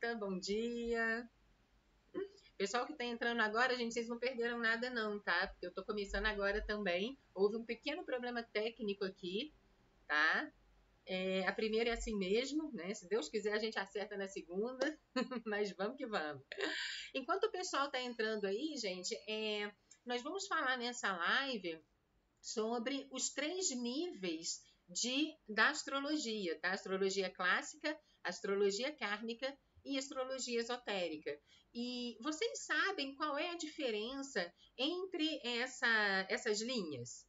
Rita, bom dia. Pessoal que está entrando agora, gente, vocês não perderam nada não, tá? Porque eu estou começando agora também. Houve um pequeno problema técnico aqui, tá? A primeira é assim mesmo, né? Se Deus quiser, a gente acerta na segunda, mas vamos que vamos. Enquanto o pessoal está entrando aí, gente, nós vamos falar nessa live sobre os 3 níveis da astrologia, tá? Astrologia clássica, astrologia kármica e astrologia esotérica. E vocês sabem qual é a diferença entre essas linhas?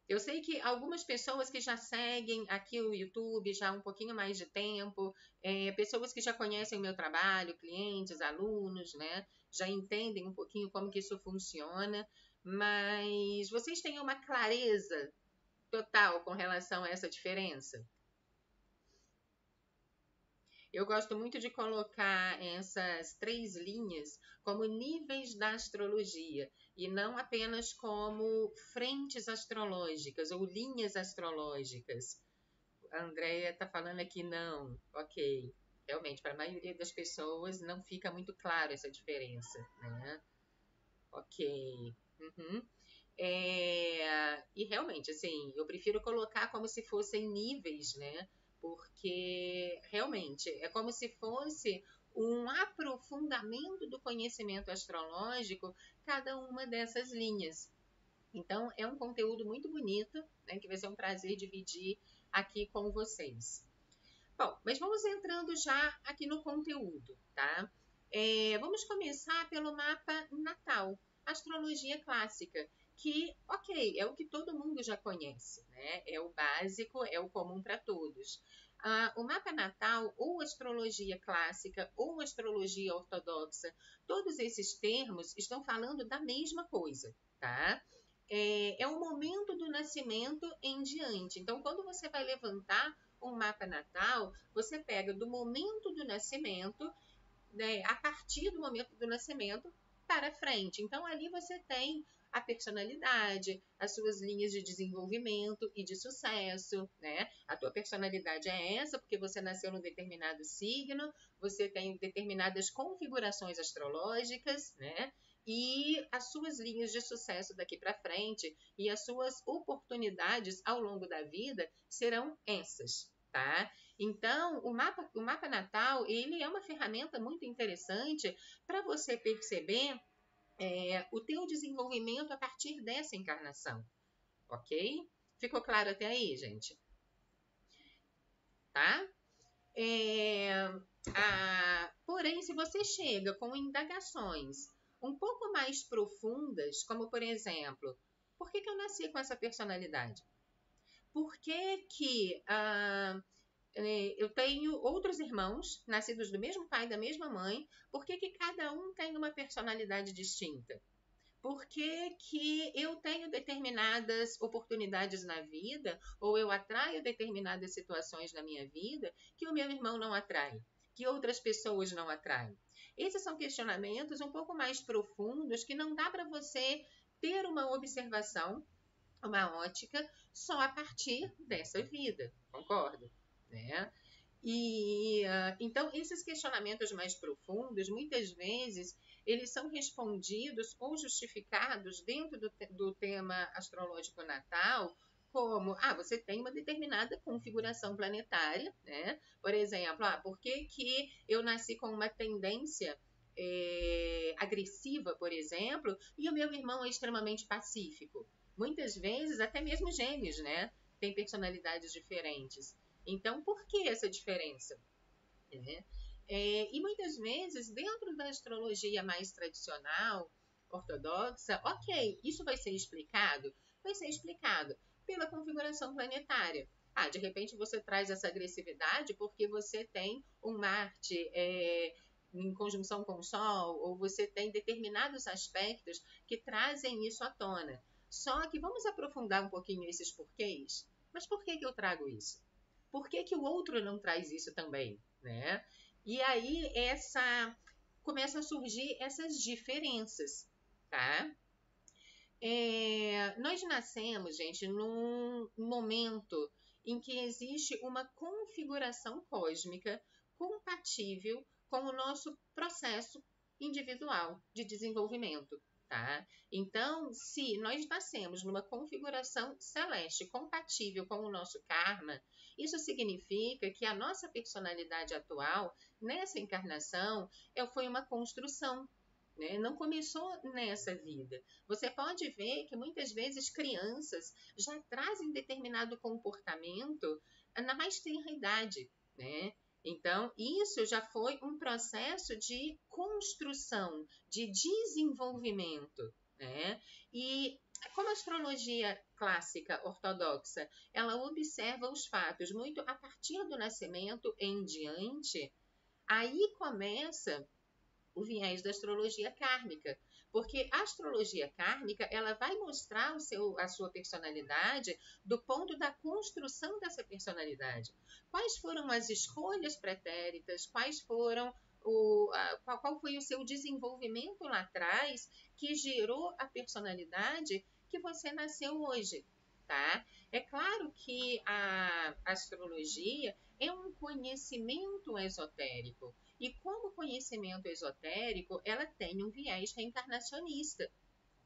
Eu sei que algumas pessoas que já seguem aqui o YouTube já há um pouquinho mais de tempo, pessoas que já conhecem o meu trabalho, clientes, alunos, né? Já entendem um pouquinho como que isso funciona, mas vocês têm uma clareza total com relação a essa diferença? Eu gosto muito de colocar essas 3 linhas como níveis da astrologia e não apenas como frentes astrológicas ou linhas astrológicas. A Andrea está falando aqui não. Ok. Realmente, para a maioria das pessoas não fica muito claro essa diferença, né? Ok. Uhum. E realmente, assim, eu prefiro colocar como se fossem níveis, né? Porque realmente é como se fosse um aprofundamento do conhecimento astrológico, cada uma dessas linhas. Então, é um conteúdo muito bonito, né? Que vai ser um prazer dividir aqui com vocês. Bom, mas vamos entrando já aqui no conteúdo, tá? Vamos começar pelo mapa natal, astrologia clássica, que, ok, é o que todo mundo já conhece, né? É o básico, é o comum para todos. O mapa natal, ou astrologia clássica, ou astrologia ortodoxa, todos esses termos estão falando da mesma coisa, tá? É o momento do nascimento em diante. Então, quando você vai levantar um mapa natal, você pega do momento do nascimento, né, a partir do momento do nascimento para frente. Então, ali você tem a personalidade, as suas linhas de desenvolvimento e de sucesso, né? A tua personalidade é essa, porque você nasceu num determinado signo, você tem determinadas configurações astrológicas, né? E as suas linhas de sucesso daqui para frente e as suas oportunidades ao longo da vida serão essas, tá? Então, o mapa natal, ele é uma ferramenta muito interessante para você perceber o teu desenvolvimento a partir dessa encarnação, ok? Ficou claro até aí, gente? Tá? Porém, se você chega com indagações um pouco mais profundas, como por exemplo, por que eu nasci com essa personalidade? Por que eu tenho outros irmãos, nascidos do mesmo pai e da mesma mãe, por que cada um tem uma personalidade distinta? Por que eu tenho determinadas oportunidades na vida, ou eu atraio determinadas situações na minha vida que o meu irmão não atrai, que outras pessoas não atraem? Esses são questionamentos um pouco mais profundos que não dá para você ter uma observação, uma ótica, só a partir dessa vida, concorda? Né? Então, esses questionamentos mais profundos, muitas vezes, eles são respondidos ou justificados dentro do tema astrológico natal, como, você tem uma determinada configuração planetária, né? Por exemplo, por que eu nasci com uma tendência agressiva, por exemplo, e o meu irmão é extremamente pacífico? Muitas vezes, até mesmo gêmeos, né? Tem personalidades diferentes. Então, por que essa diferença? E muitas vezes, dentro da astrologia mais tradicional, ortodoxa, ok, isso vai ser explicado? Vai ser explicado pela configuração planetária. De repente você traz essa agressividade porque você tem um Marte em conjunção com o Sol, ou você tem determinados aspectos que trazem isso à tona. Só que vamos aprofundar um pouquinho esses porquês. Mas por que eu trago isso? Por que o outro não traz isso também, né? E aí começam a surgir essas diferenças, tá? Nós nascemos, gente, num momento em que existe uma configuração cósmica compatível com o nosso processo individual de desenvolvimento. Tá? Então, se nós nascemos numa configuração celeste compatível com o nosso karma, isso significa que a nossa personalidade atual, nessa encarnação, foi uma construção, né? Não começou nessa vida. Você pode ver que muitas vezes crianças já trazem determinado comportamento na mais tenra idade, né? Então, isso já foi um processo de construção, de desenvolvimento, né? E como a astrologia clássica ortodoxa, ela observa os fatos muito a partir do nascimento em diante, aí começa o viés da astrologia kármica, porque a astrologia kármica ela vai mostrar a sua personalidade do ponto da construção dessa personalidade. Quais foram as escolhas pretéritas, qual foi o seu desenvolvimento lá atrás que gerou a personalidade que você nasceu hoje, tá? É claro que a astrologia é um conhecimento esotérico, e como conhecimento esotérico, ela tem um viés reencarnacionista,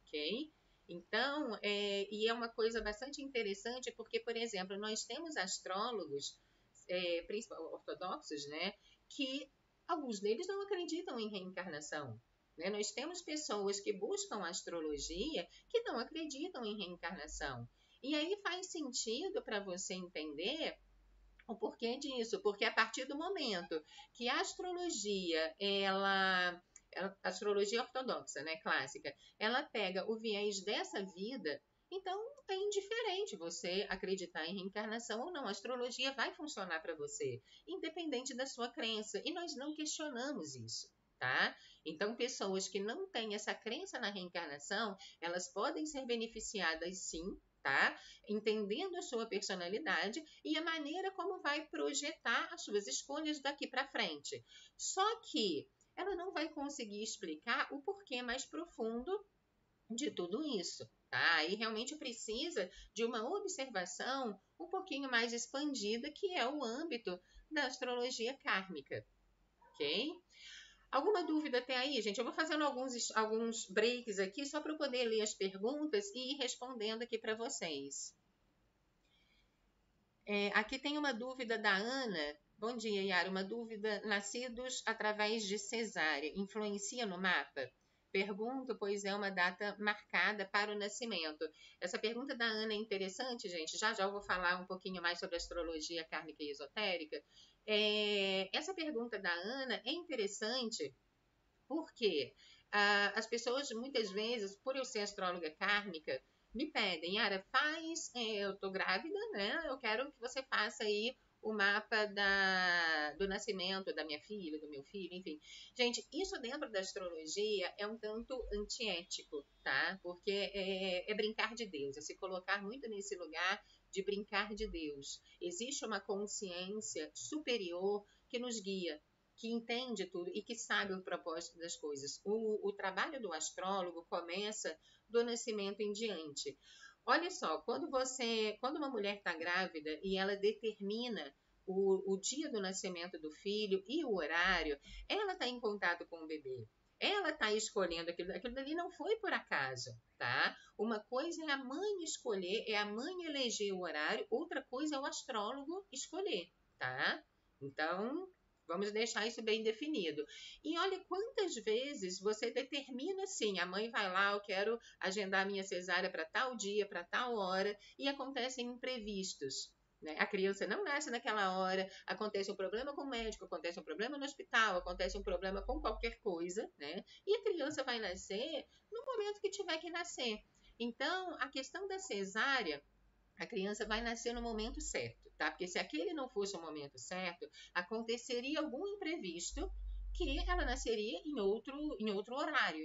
ok? Então, e é uma coisa bastante interessante, porque, por exemplo, nós temos astrólogos, ortodoxos, né, que alguns deles não acreditam em reencarnação. Né? Nós temos pessoas que buscam astrologia que não acreditam em reencarnação. E aí faz sentido para você entender o porquê disso? Porque a partir do momento que a astrologia, a astrologia ortodoxa, né, clássica, ela pega o viés dessa vida, então é indiferente você acreditar em reencarnação ou não. A astrologia vai funcionar para você, independente da sua crença. E nós não questionamos isso. Tá? Então, pessoas que não têm essa crença na reencarnação, elas podem ser beneficiadas sim, tá? Entendendo a sua personalidade e a maneira como vai projetar as suas escolhas daqui para frente. Só que ela não vai conseguir explicar o porquê mais profundo de tudo isso. Tá? E realmente precisa de uma observação um pouquinho mais expandida, que é o âmbito da astrologia kármica. Ok? Alguma dúvida até aí, gente? Eu vou fazendo alguns breaks aqui só para eu poder ler as perguntas e ir respondendo aqui para vocês. Aqui tem uma dúvida da Ana. Bom dia, Yara. Uma dúvida. Nascidos através de cesárea, influencia no mapa? Pergunto, pois é uma data marcada para o nascimento. Essa pergunta da Ana é interessante, gente. Já eu vou falar um pouquinho mais sobre astrologia kármica e esotérica. Essa pergunta da Ana é interessante porque as pessoas, muitas vezes, por eu ser astróloga kármica, me pedem, Yara, eu tô grávida, né? Eu quero que você faça aí o mapa do nascimento da minha filha, do meu filho, enfim. Gente, isso dentro da astrologia é um tanto antiético, tá? Porque é brincar de Deus, é se colocar muito nesse lugar de brincar de Deus. Existe uma consciência superior que nos guia, que entende tudo e que sabe o propósito das coisas. O trabalho do astrólogo começa do nascimento em diante. Olha só, quando uma mulher está grávida e ela determina o dia do nascimento do filho e o horário, ela está em contato com o bebê. Ela está escolhendo aquilo dali não foi por acaso, tá? Uma coisa é a mãe escolher, é a mãe eleger o horário, outra coisa é o astrólogo escolher, tá? Então, vamos deixar isso bem definido. E olha quantas vezes você determina assim, a mãe vai lá, eu quero agendar a minha cesárea para tal dia, para tal hora, e acontecem imprevistos. Né? A criança não nasce naquela hora, acontece um problema com o médico, acontece um problema no hospital, acontece um problema com qualquer coisa, né? E a criança vai nascer no momento que tiver que nascer. Então, a questão da cesárea, a criança vai nascer no momento certo, tá? Porque se aquele não fosse o momento certo, aconteceria algum imprevisto que ela nasceria em outro horário,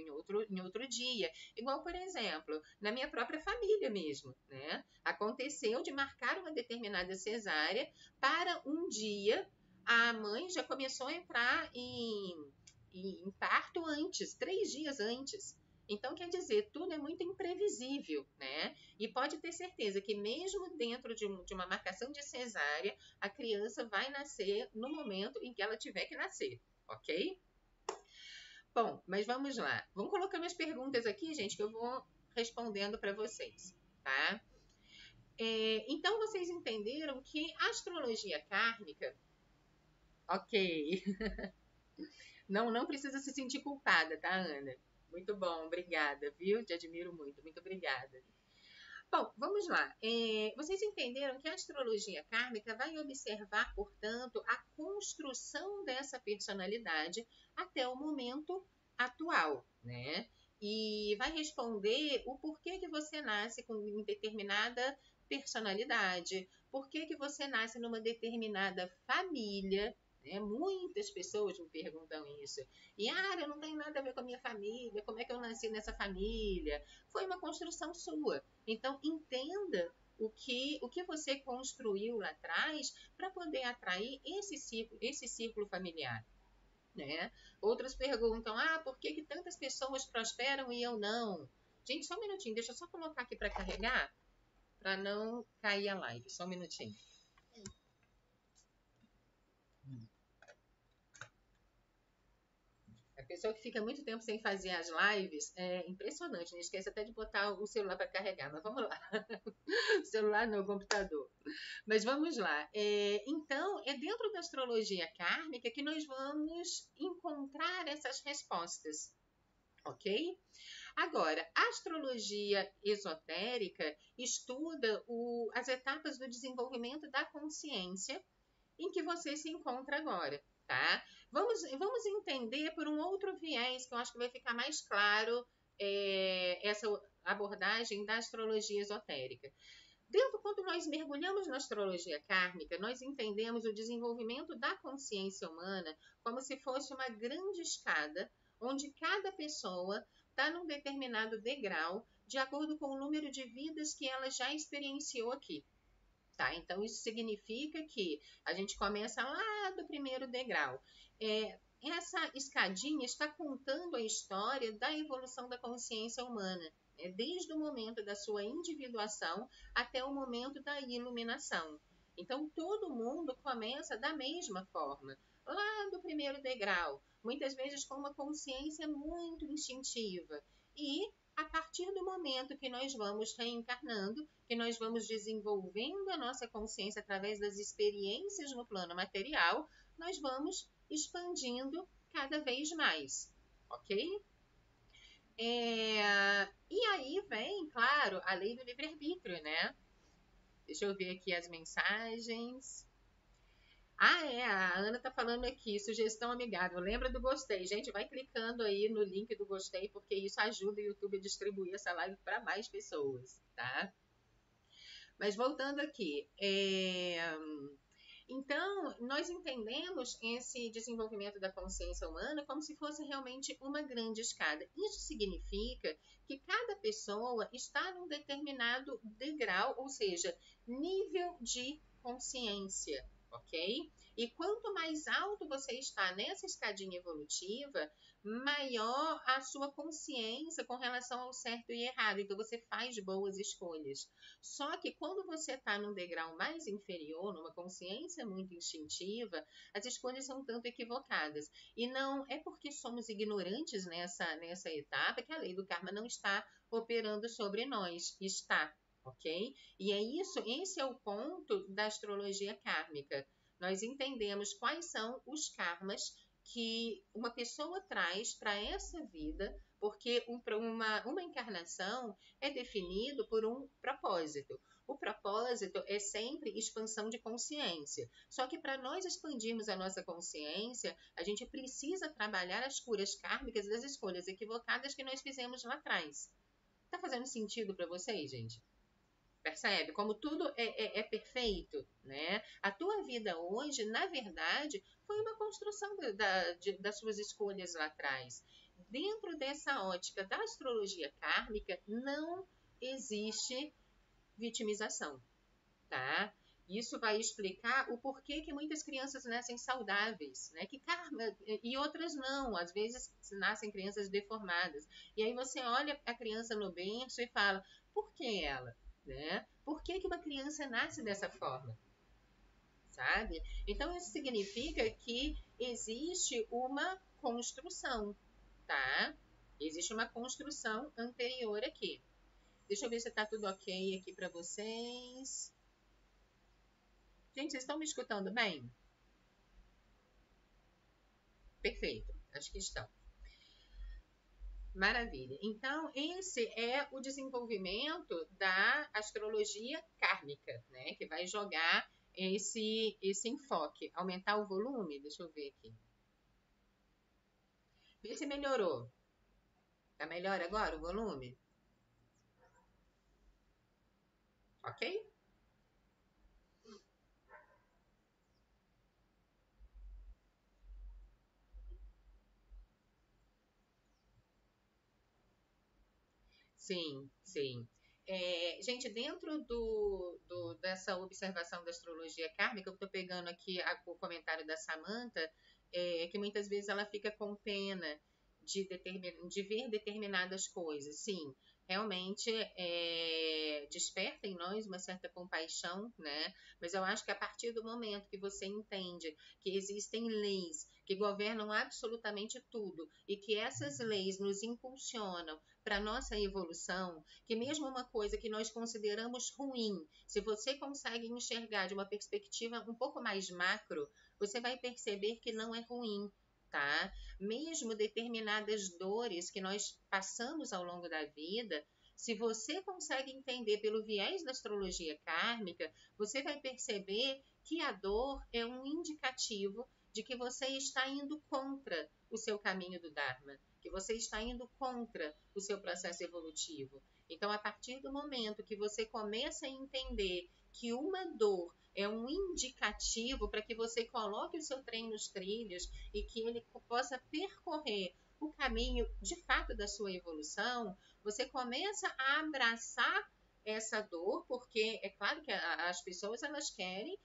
em outro dia. Igual, por exemplo, na minha própria família mesmo, né? Aconteceu de marcar uma determinada cesárea para um dia, a mãe já começou a entrar em parto antes, 3 dias antes. Então, quer dizer, tudo é muito imprevisível, né? E pode ter certeza que mesmo dentro de uma marcação de cesárea, a criança vai nascer no momento em que ela tiver que nascer, ok? Bom, mas vamos lá. Vamos colocando as perguntas aqui, gente, que eu vou respondendo para vocês, tá? Então, vocês entenderam que a astrologia kármica, ok, não precisa se sentir culpada, tá, Ana? Muito bom, obrigada, viu? Te admiro muito, muito obrigada. Bom, vamos lá. Vocês entenderam que a astrologia kármica vai observar, portanto, a construção dessa personalidade até o momento atual, né? E vai responder o porquê que você nasce com determinada personalidade, por que você nasce numa determinada família, né? Muitas pessoas me perguntam isso. E, eu não tenho nada a ver com a minha família, como é que eu nasci nessa família? Foi uma construção sua. Então, entenda o que você construiu lá atrás para poder atrair esse círculo familiar. Né? Outros perguntam, por que tantas pessoas prosperam e eu não? Gente, só um minutinho, deixa eu só colocar aqui para carregar, para não cair a live. Só um minutinho. A pessoa que fica muito tempo sem fazer as lives é impressionante, né? Esquece até de botar o celular para carregar, mas vamos lá. Celular não, computador. Mas vamos lá. Então, é dentro da astrologia kármica que nós vamos encontrar essas respostas, ok? Agora, a astrologia esotérica estuda as etapas do desenvolvimento da consciência em que você se encontra agora, tá? Vamos entender por um outro viés que eu acho que vai ficar mais claro essa abordagem da astrologia esotérica. Quando nós mergulhamos na astrologia kármica, nós entendemos o desenvolvimento da consciência humana como se fosse uma grande escada, onde cada pessoa está num determinado degrau, de acordo com o número de vidas que ela já experienciou aqui. Tá? Então, isso significa que a gente começa lá do primeiro degrau. Essa escadinha está contando a história da evolução da consciência humana, desde o momento da sua individuação até o momento da iluminação. Então, todo mundo começa da mesma forma, lá do primeiro degrau, muitas vezes com uma consciência muito instintiva. E a partir do momento que nós vamos reencarnando, que nós vamos desenvolvendo a nossa consciência através das experiências no plano material, nós vamos expandindo cada vez mais, ok? E aí vem, claro, a lei do livre-arbítrio, né? Deixa eu ver aqui as mensagens. A Ana tá falando aqui, sugestão amigável. Lembra do gostei. Gente, vai clicando aí no link do gostei, porque isso ajuda o YouTube a distribuir essa live para mais pessoas, tá? Mas voltando aqui, então, nós entendemos esse desenvolvimento da consciência humana como se fosse realmente uma grande escada. Isso significa que cada pessoa está num determinado degrau, ou seja, nível de consciência, ok? E quanto mais alto você está nessa escadinha evolutiva, maior a sua consciência com relação ao certo e errado. Então, você faz boas escolhas. Só que quando você está num degrau mais inferior, numa consciência muito instintiva, as escolhas são tanto equivocadas. E não é porque somos ignorantes nessa etapa que a lei do karma não está operando sobre nós. Está, ok? E esse é o ponto da astrologia kármica. Nós entendemos quais são os karmas que uma pessoa traz para essa vida, porque uma encarnação é definido por um propósito. O propósito é sempre expansão de consciência. Só que para nós expandirmos a nossa consciência, a gente precisa trabalhar as curas kármicas das escolhas equivocadas que nós fizemos lá atrás. Tá fazendo sentido para vocês, gente? Percebe? Como tudo é perfeito, né? A tua vida hoje, na verdade, foi uma construção das suas escolhas lá atrás. Dentro dessa ótica da astrologia kármica, não existe vitimização, tá? Isso vai explicar o porquê que muitas crianças nascem saudáveis, né? Que karma, e outras não, às vezes nascem crianças deformadas. E aí você olha a criança no berço e fala, por que ela? Né? Por que uma criança nasce dessa forma? sabe? Então, isso significa que existe uma construção, tá? Existe uma construção anterior aqui. Deixa eu ver se tá tudo ok aqui para vocês. Gente, vocês estão me escutando bem? Perfeito, acho que estão. Maravilha. Então, esse é o desenvolvimento da astrologia kármica, né? Que vai jogar esse enfoque. Aumentar o volume? Deixa eu ver aqui. Vê se melhorou. Tá melhor agora o volume? Ok? Sim, sim. Gente, dentro dessa observação da astrologia kármica, eu estou pegando aqui o comentário da Samantha, que muitas vezes ela fica com pena de ver determinadas coisas. Sim, realmente desperta em nós uma certa compaixão, né? Mas eu acho que a partir do momento que você entende que existem leis que governam absolutamente tudo e que essas leis nos impulsionam para nossa evolução, que mesmo uma coisa que nós consideramos ruim, se você consegue enxergar de uma perspectiva um pouco mais macro, você vai perceber que não é ruim, tá? Mesmo determinadas dores que nós passamos ao longo da vida, se você consegue entender pelo viés da astrologia kármica, você vai perceber que a dor é um indicativo de que você está indo contra o seu caminho do Dharma, que você está indo contra o seu processo evolutivo. Então, a partir do momento que você começa a entender que uma dor é um indicativo para que você coloque o seu trem nos trilhos e que ele possa percorrer o caminho de fato da sua evolução, você começa a abraçar essa dor, porque é claro que as pessoas elas querem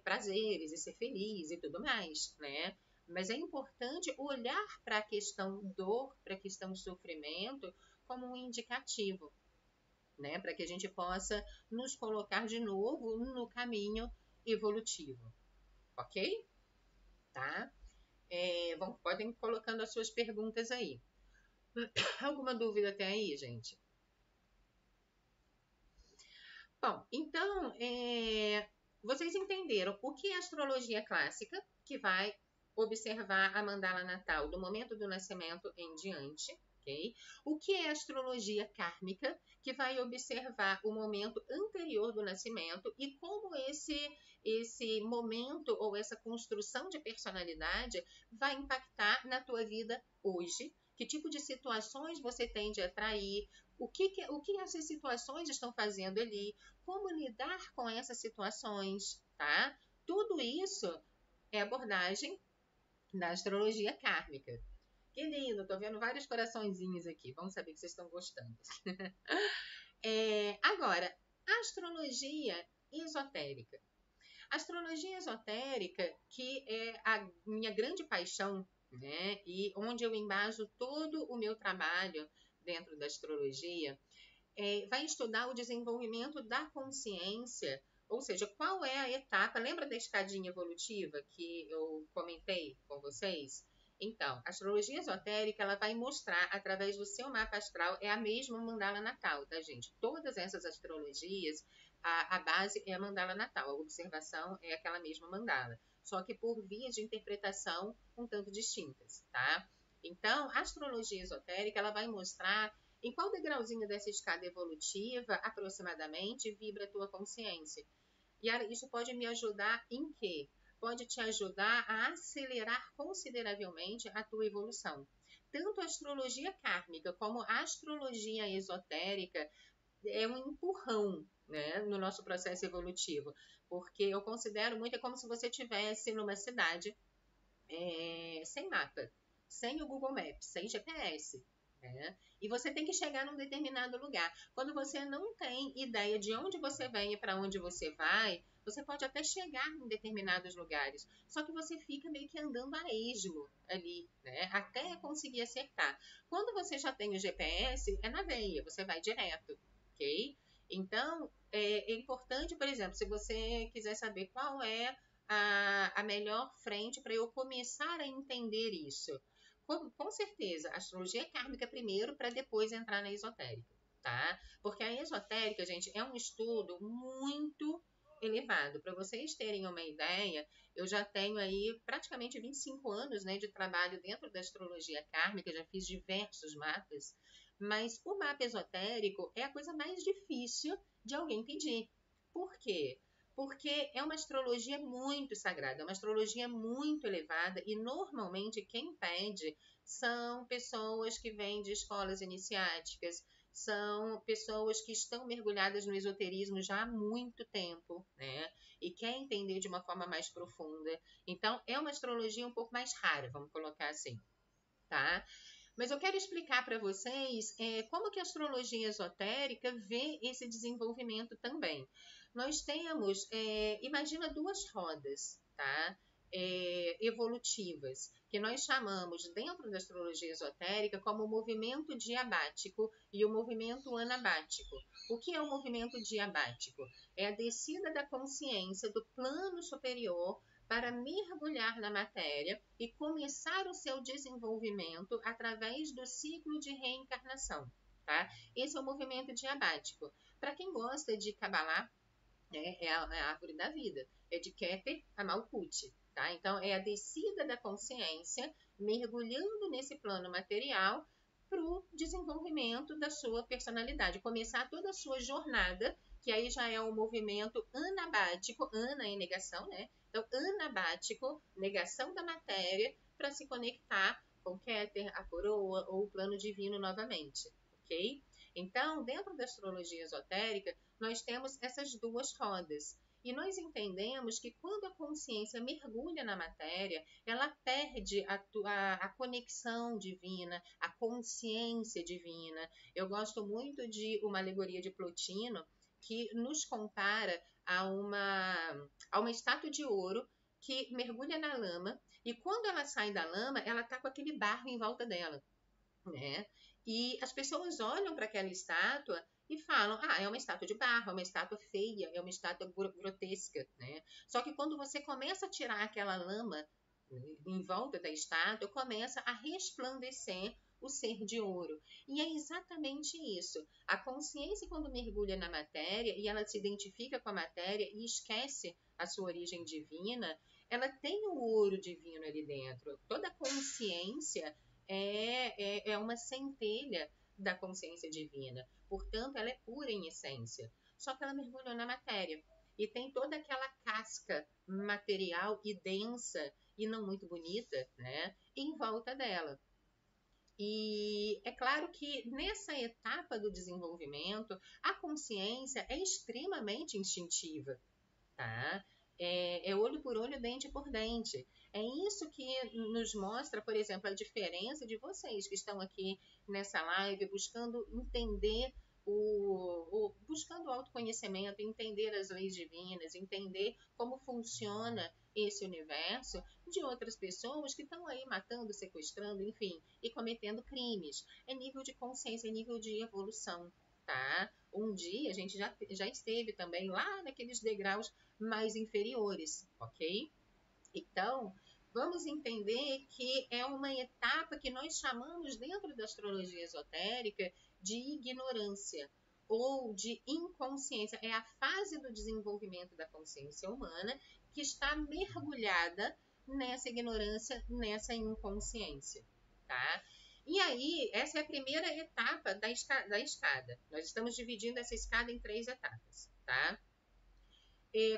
prazeres e ser feliz e tudo mais, né? Mas é importante olhar para a questão dor, para a questão sofrimento, como um indicativo, né? Para que a gente possa nos colocar de novo no caminho evolutivo, ok? Tá? Podem ir colocando as suas perguntas aí. Alguma dúvida até aí, gente? Bom, então, vocês entenderam o que é astrologia clássica, que vai observar a mandala natal do momento do nascimento em diante, ok? O que é astrologia kármica, que vai observar o momento anterior do nascimento e como esse momento ou essa construção de personalidade vai impactar na tua vida hoje. Que tipo de situações você tende a atrair, o que essas situações estão fazendo ali, como lidar com essas situações, tá? Tudo isso é abordagem da astrologia kármica. Que lindo, tô vendo vários coraçõezinhos aqui. Vamos saber que vocês estão gostando. Agora, astrologia esotérica. Astrologia esotérica, que é a minha grande paixão, né? E onde eu embaso todo o meu trabalho dentro da astrologia, vai estudar o desenvolvimento da consciência, ou seja, qual é a etapa, lembra da escadinha evolutiva que eu comentei com vocês? Então, a astrologia esotérica, ela vai mostrar, através do seu mapa astral, é a mesma mandala natal, tá, gente? Todas essas astrologias, a base é a mandala natal, a observação é aquela mesma mandala, só que por vias de interpretação um tanto distintas, tá? Então, a astrologia esotérica, ela vai mostrar em qual degrauzinho dessa escada evolutiva, aproximadamente, vibra a tua consciência. E isso pode me ajudar em quê? Pode te ajudar a acelerar consideravelmente a tua evolução. Tanto a astrologia kármica como a astrologia esotérica é um empurrão, né, no nosso processo evolutivo. Porque eu considero muito, é como se você estivesse numa cidade sem mapa, sem o Google Maps, sem GPS. Né? E você tem que chegar num determinado lugar. Quando você não tem ideia de onde você vem e para onde você vai, você pode até chegar em determinados lugares. Só que você fica meio que andando a esmo ali, né? Até conseguir acertar. Quando você já tem o GPS, é na veia, você vai direto, ok? Então, é importante, por exemplo, se você quiser saber qual é a melhor frente para eu começar a entender isso? Com certeza, astrologia kármica primeiro, para depois entrar na esotérica, tá? Porque a esotérica, gente, é um estudo muito elevado. Para vocês terem uma ideia, eu já tenho aí praticamente 25 anos, né, de trabalho dentro da astrologia kármica, já fiz diversos mapas, mas o mapa esotérico é a coisa mais difícil de alguém pedir. Por quê? Porque é uma astrologia muito sagrada, é uma astrologia muito elevada e normalmente quem pede são pessoas que vêm de escolas iniciáticas, são pessoas que estão mergulhadas no esoterismo já há muito tempo, né? E quer entender de uma forma mais profunda. Então, é uma astrologia um pouco mais rara, vamos colocar assim, tá? Mas eu quero explicar para vocês como que a astrologia esotérica vê esse desenvolvimento também. Nós temos, imagina duas rodas, tá? Evolutivas, que nós chamamos dentro da astrologia esotérica como o movimento diabático e o movimento anabático. O que é o movimento diabático? É a descida da consciência do plano superior para mergulhar na matéria e começar o seu desenvolvimento através do ciclo de reencarnação. Tá? Esse é o movimento diabático. Para quem gosta de Kabbalah, né, é a árvore da vida, é de Keter a Malkuth. Tá? Então, é a descida da consciência, mergulhando nesse plano material para o desenvolvimento da sua personalidade, começar toda a sua jornada, que aí já é o movimento anabático, ana é negação, né? Então, anabático, negação da matéria, para se conectar com Keter, a coroa ou o plano divino novamente, ok? Então, dentro da astrologia esotérica, nós temos essas duas rodas. E nós entendemos que quando a consciência mergulha na matéria, ela perde a conexão divina, a consciência divina. Eu gosto muito de uma alegoria de Plotino que nos compara a uma estátua de ouro que mergulha na lama e quando ela sai da lama, ela está com aquele barro em volta dela, né? E as pessoas olham para aquela estátua e falam: ah, é uma estátua de barro, é uma estátua feia, é uma estátua grotesca, né? Só que quando você começa a tirar aquela lama em volta da estátua, começa a resplandecer o ser de ouro. E é exatamente isso. A consciência, quando mergulha na matéria e ela se identifica com a matéria e esquece a sua origem divina, ela tem o ouro divino ali dentro. Toda consciência é uma centelha da consciência divina. Portanto, ela é pura em essência. Só que ela mergulhou na matéria. E tem toda aquela casca material e densa e não muito bonita, né, em volta dela. E é claro que nessa etapa do desenvolvimento, a consciência é extremamente instintiva, tá? É olho por olho, dente por dente. É isso que nos mostra, por exemplo, a diferença de vocês que estão aqui nessa live buscando entender buscando o autoconhecimento, entender as leis divinas, entender como funciona esse universo de outras pessoas que estão aí matando, sequestrando, enfim, e cometendo crimes. É nível de consciência, é nível de evolução, tá? Um dia a gente já esteve também lá naqueles degraus mais inferiores, ok? Então, vamos entender que é uma etapa que nós chamamos dentro da astrologia esotérica de ignorância ou de inconsciência. É a fase do desenvolvimento da consciência humana que está mergulhada nessa ignorância, nessa inconsciência, tá? E aí, essa é a primeira etapa da escada. Nós estamos dividindo essa escada em 3 etapas, tá?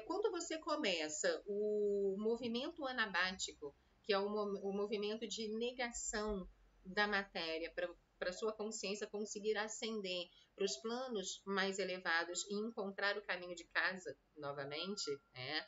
Quando você começa o movimento anabático, que é o movimento de negação da matéria para sua consciência conseguir ascender para os planos mais elevados e encontrar o caminho de casa novamente, né?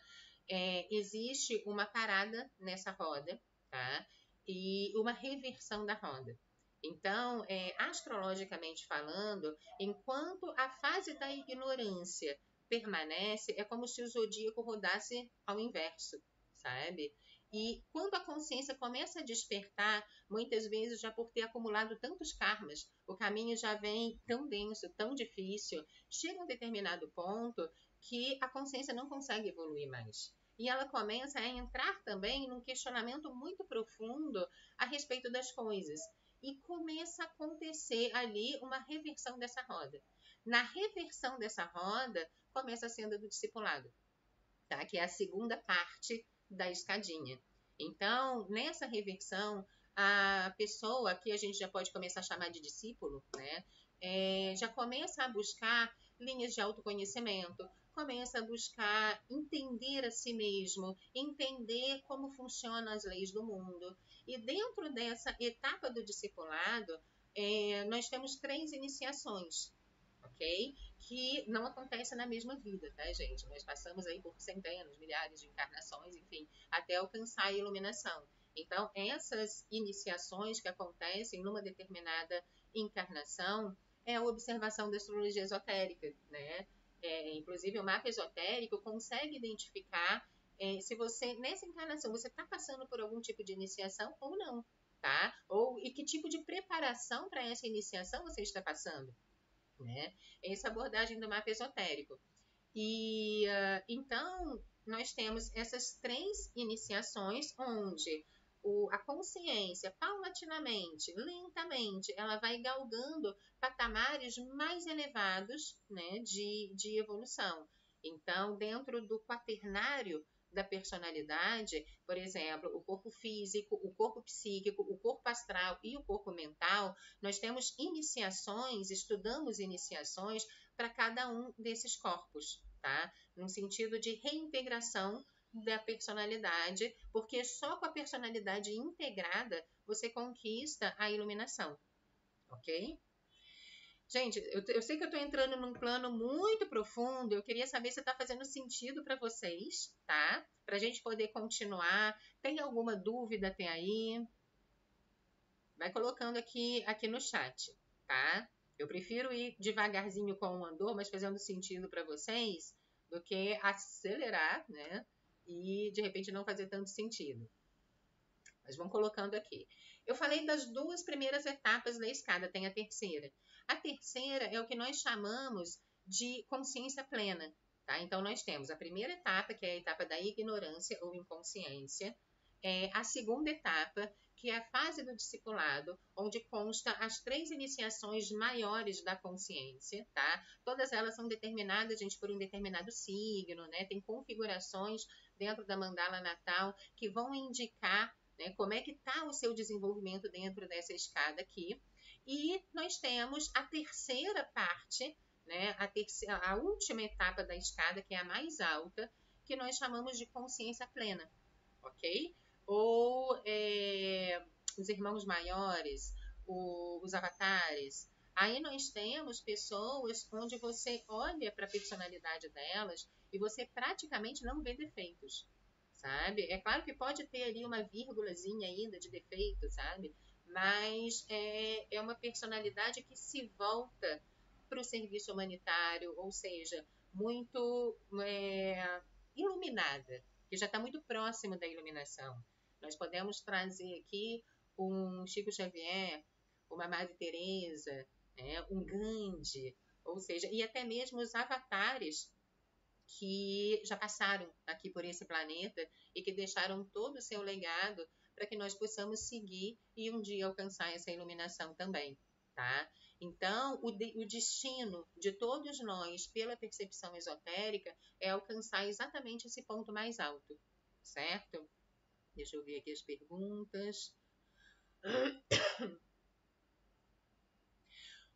Existe uma parada nessa roda, tá? E uma reversão da roda. Então, astrologicamente falando, enquanto a fase da ignorância permanece, é como se o zodíaco rodasse ao inverso, sabe? E quando a consciência começa a despertar, muitas vezes já por ter acumulado tantos karmas, o caminho já vem tão denso, tão difícil, chega a um determinado ponto que a consciência não consegue evoluir mais. e ela começa a entrar também num questionamento muito profundo a respeito das coisas. E começa a acontecer ali uma reversão dessa roda. Na reversão dessa roda, começa a senda do discipulado, tá? Que é a segunda parte da escadinha. Então, nessa reversão, a pessoa que a gente já pode começar a chamar de discípulo, né? Já começa a buscar linhas de autoconhecimento, começa a buscar entender a si mesmo, entender como funcionam as leis do mundo. E dentro dessa etapa do discipulado, nós temos 3 iniciações, ok? Que não acontece na mesma vida, tá, gente? Nós passamos aí por centenas, milhares de encarnações, enfim, até alcançar a iluminação. Então, essas iniciações que acontecem numa determinada encarnação é a observação da astrologia esotérica, né? Inclusive, o mapa esotérico consegue identificar se você, nessa encarnação, você está passando por algum tipo de iniciação ou não, tá? E que tipo de preparação para essa iniciação você está passando, né? Essa abordagem do mapa esotérico. E então nós temos essas 3 iniciações onde a consciência, paulatinamente, lentamente, ela vai galgando patamares mais elevados, né, de evolução. Então, dentro do quaternário da personalidade, por exemplo, o corpo físico, o corpo psíquico, o corpo astral e o corpo mental, nós temos iniciações, estudamos iniciações para cada um desses corpos, tá? No sentido de reintegração da personalidade, porque só com a personalidade integrada você conquista a iluminação, ok? Gente, eu sei que eu estou entrando num plano muito profundo, eu queria saber se está fazendo sentido para vocês, tá? Para a gente poder continuar. Tem alguma dúvida até aí? Vai colocando aqui no chat, tá? Eu prefiro ir devagarzinho com o andor, mas fazendo sentido para vocês, do que acelerar, né? E de repente não fazer tanto sentido. Mas vão colocando aqui. Eu falei das 2 primeiras etapas da escada, tem a terceira. A terceira é o que nós chamamos de consciência plena, tá? Então nós temos a primeira etapa, que é a etapa da ignorância ou inconsciência. A segunda etapa, que é a fase do discipulado, onde consta as 3 iniciações maiores da consciência, tá? Todas elas são determinadas, gente, por um determinado signo, né? Tem configurações dentro da mandala natal que vão indicar, né, como é que está o seu desenvolvimento dentro dessa escada aqui. E nós temos a terceira parte, né, a última etapa da escada, que é a mais alta, que nós chamamos de consciência plena, ok? Ou os irmãos maiores, os avatares. Aí nós temos pessoas onde você olha para a personalidade delas e você praticamente não vê defeitos, sabe? É claro que pode ter ali uma vírgulazinha ainda de defeito, sabe? Mas é uma personalidade que se volta para o serviço humanitário, ou seja, muito iluminada, que já está muito próximo da iluminação. Nós podemos trazer aqui um Chico Xavier, uma Madre Teresa, um Gandhi, ou seja, e até mesmo os avatares que já passaram aqui por esse planeta e que deixaram todo o seu legado para que nós possamos seguir e um dia alcançar essa iluminação também, tá? Então, o destino de todos nós, pela percepção esotérica, é alcançar exatamente esse ponto mais alto, certo? Deixa eu ver aqui as perguntas.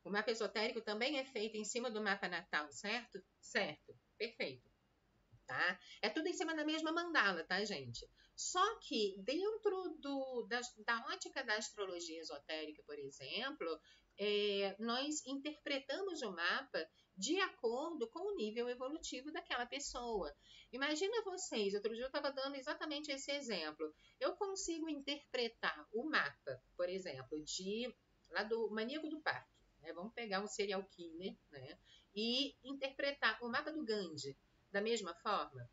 O mapa esotérico também é feito em cima do mapa natal, certo? Certo, perfeito. Tá? É tudo em cima da mesma mandala, tá, gente? Só que dentro da ótica da astrologia esotérica, por exemplo, nós interpretamos o mapa de acordo com o nível evolutivo daquela pessoa. Imagina vocês, outro dia eu estava dando exatamente esse exemplo. Eu consigo interpretar o mapa, por exemplo, lá do Maníaco do Parque, né? Vamos pegar um serial killer, né? E interpretar o mapa do Gandhi da mesma forma,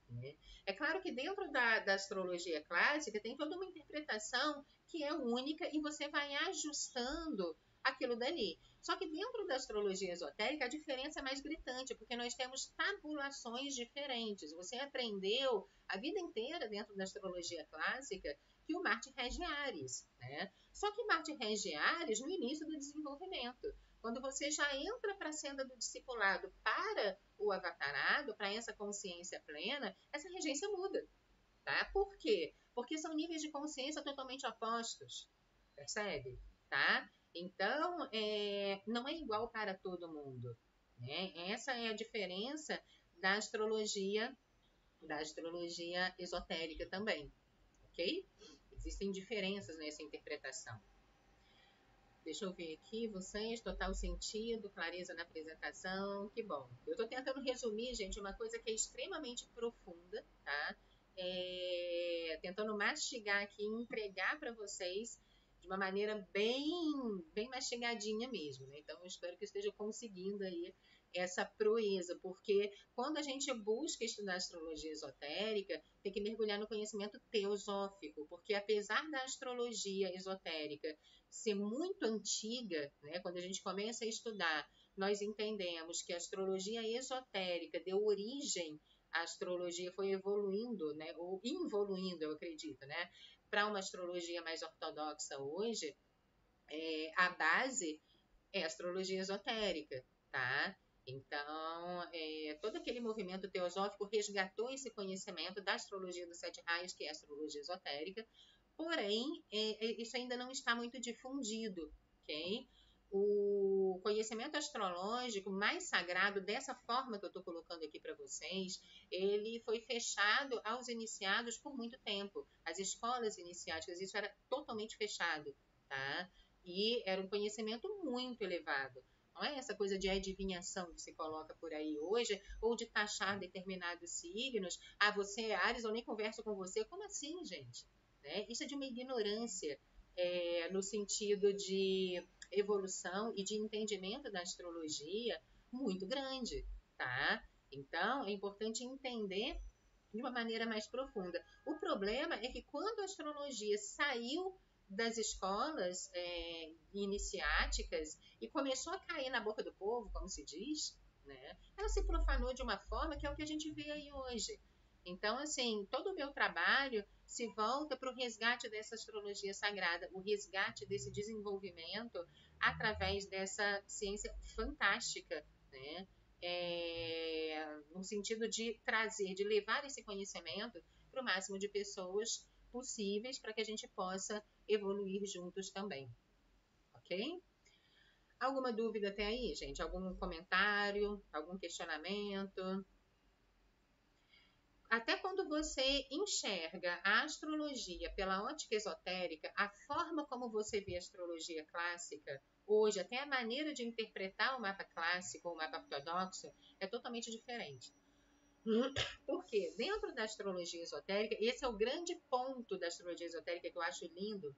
né? É claro que dentro da astrologia clássica tem toda uma interpretação que é única e você vai ajustando aquilo dali. Só que dentro da astrologia esotérica, a diferença é mais gritante, porque nós temos tabulações diferentes. Você aprendeu a vida inteira dentro da astrologia clássica que o Marte rege Áries, né? Só que Marte rege Áries no início do desenvolvimento. Quando você já entra para a senda do discipulado para o avatarado, para essa consciência plena, essa regência muda, tá? Por quê? Porque são níveis de consciência totalmente opostos, percebe? Tá? Então, não é igual para todo mundo, né? Essa é a diferença da astrologia esotérica também, ok? Existem diferenças nessa interpretação. Deixa eu ver aqui, vocês, total sentido, clareza na apresentação, que bom. Eu estou tentando resumir, gente, uma coisa que é extremamente profunda, tá? Tentando mastigar aqui e entregar para vocês de uma maneira bem mastigadinha mesmo, né? Então, eu espero que eu esteja conseguindo aí essa proeza, porque quando a gente busca estudar astrologia esotérica, tem que mergulhar no conhecimento teosófico, porque apesar da astrologia esotérica ser muito antiga, né, quando a gente começa a estudar, nós entendemos que a astrologia esotérica deu origem à astrologia, foi evoluindo, né, ou involuindo, eu acredito, né, para uma astrologia mais ortodoxa hoje, a base é a astrologia esotérica, tá? Então, todo aquele movimento teosófico resgatou esse conhecimento da astrologia dos 7 raios, que é a astrologia esotérica, porém, isso ainda não está muito difundido, ok? O conhecimento astrológico mais sagrado, dessa forma que eu estou colocando aqui para vocês, ele foi fechado aos iniciados por muito tempo. As escolas iniciáticas, isso era totalmente fechado, tá? E era um conhecimento muito elevado. Não é essa coisa de adivinhação que se coloca por aí hoje, ou de taxar determinados signos. Ah, você é Áries, eu nem converso com você. Como assim, gente? Né? Isso é de uma ignorância no sentido de evolução e de entendimento da astrologia muito grande, tá? Então, é importante entender de uma maneira mais profunda. O problema é que quando a astrologia saiu das escolas iniciáticas e começou a cair na boca do povo, como se diz, né? Ela se profanou de uma forma que é o que a gente vê aí hoje. Então, assim, todo o meu trabalho se volta para o resgate dessa astrologia sagrada, o resgate desse desenvolvimento através dessa ciência fantástica, né? No sentido de trazer, de levar esse conhecimento para o máximo de pessoas possíveis para que a gente possa evoluir juntos também, ok? Alguma dúvida até aí, gente? Algum comentário? Algum questionamento? Até quando você enxerga a astrologia pela ótica esotérica, a forma como você vê a astrologia clássica, hoje, até a maneira de interpretar o mapa clássico ou o mapa ortodoxo, é totalmente diferente. Porque dentro da astrologia esotérica, esse é o grande ponto da astrologia esotérica que eu acho lindo,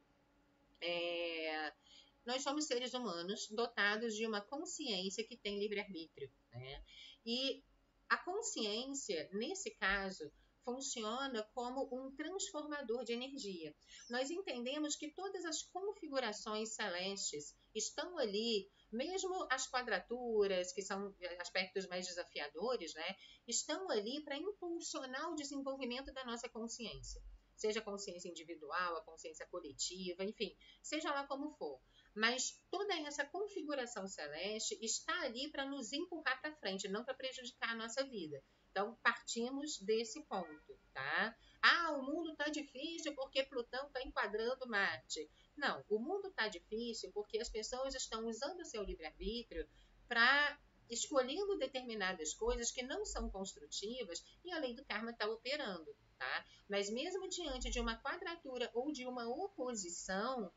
nós somos seres humanos dotados de uma consciência que tem livre-arbítrio, né? E a consciência, nesse caso, funciona como um transformador de energia. Nós entendemos que todas as configurações celestes estão ali, mesmo as quadraturas, que são aspectos mais desafiadores, né? Estão ali para impulsionar o desenvolvimento da nossa consciência. Seja a consciência individual, a consciência coletiva, enfim, seja lá como for. Mas toda essa configuração celeste está ali para nos empurrar para frente, não para prejudicar a nossa vida. Então, partimos desse ponto, tá? Ah, o mundo está difícil porque Plutão está enquadrando Marte. Não, o mundo está difícil porque as pessoas estão usando o seu livre-arbítrio para escolhendo determinadas coisas que não são construtivas e a lei do karma está operando, tá? Mas mesmo diante de uma quadratura ou de uma oposição,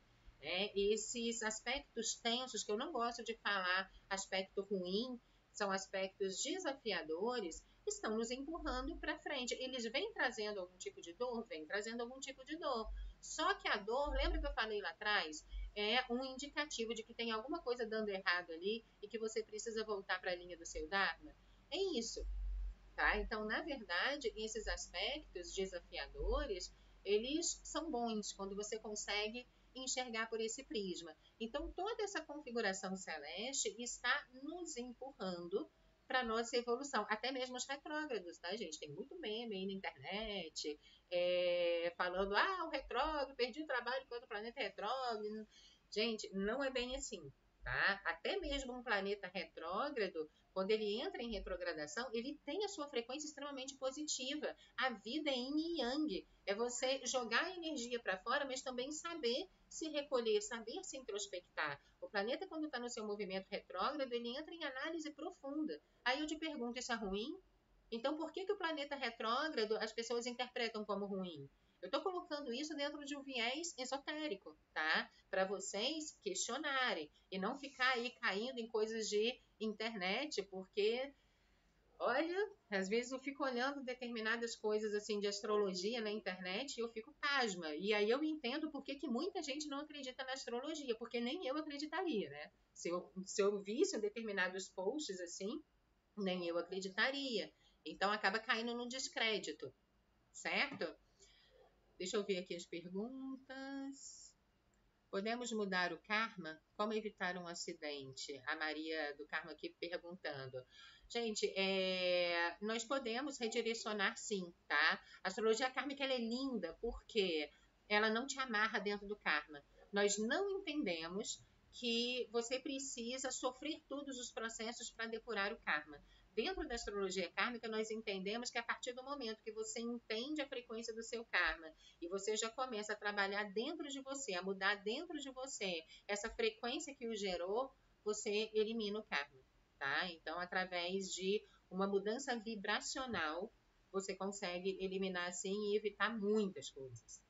esses aspectos tensos, que eu não gosto de falar aspecto ruim, são aspectos desafiadores, estão nos empurrando para frente. Eles vêm trazendo algum tipo de dor? Vêm trazendo algum tipo de dor. Só que a dor, lembra que eu falei lá atrás? É um indicativo de que tem alguma coisa dando errado ali e que você precisa voltar para a linha do seu Dharma. É isso, tá? Então, na verdade, esses aspectos desafiadores, eles são bons quando você consegue enxergar por esse prisma. Então, toda essa configuração celeste está nos empurrando para a nossa evolução. Até mesmo os retrógrados, tá, gente? Tem muito meme aí na internet, falando, o retrógrado, perdi o trabalho enquanto o planeta é retrógrado. Gente, não é bem assim, tá? Até mesmo um planeta retrógrado, quando ele entra em retrogradação, ele tem a sua frequência extremamente positiva. A vida é yin e yang. É você jogar a energia para fora, mas também saber se recolher, saber se introspectar. O planeta, quando está no seu movimento retrógrado, ele entra em análise profunda. Aí eu te pergunto, isso é ruim? Então, por que o planeta retrógrado as pessoas interpretam como ruim? Eu estou colocando isso dentro de um viés esotérico, tá? Para vocês questionarem e não ficar aí caindo em coisas de internet, porque, olha, às vezes eu fico olhando determinadas coisas assim de astrologia na internet e eu fico pasma. E aí eu entendo por que muita gente não acredita na astrologia, porque nem eu acreditaria, né? Se eu visse determinados posts assim, nem eu acreditaria. Então acaba caindo no descrédito, certo? Deixa eu ver aqui as perguntas. Podemos mudar o karma? Como evitar um acidente? A Maria do Karma aqui perguntando. Gente, nós podemos redirecionar sim, tá? A astrologia kármica ela é linda porque ela não te amarra dentro do karma. Nós não entendemos que você precisa sofrer todos os processos para depurar o karma. Dentro da astrologia kármica, nós entendemos que a partir do momento que você entende a frequência do seu karma e você já começa a trabalhar dentro de você, a mudar dentro de você essa frequência que o gerou, você elimina o karma, tá? Então, através de uma mudança vibracional, você consegue eliminar assim e evitar muitas coisas,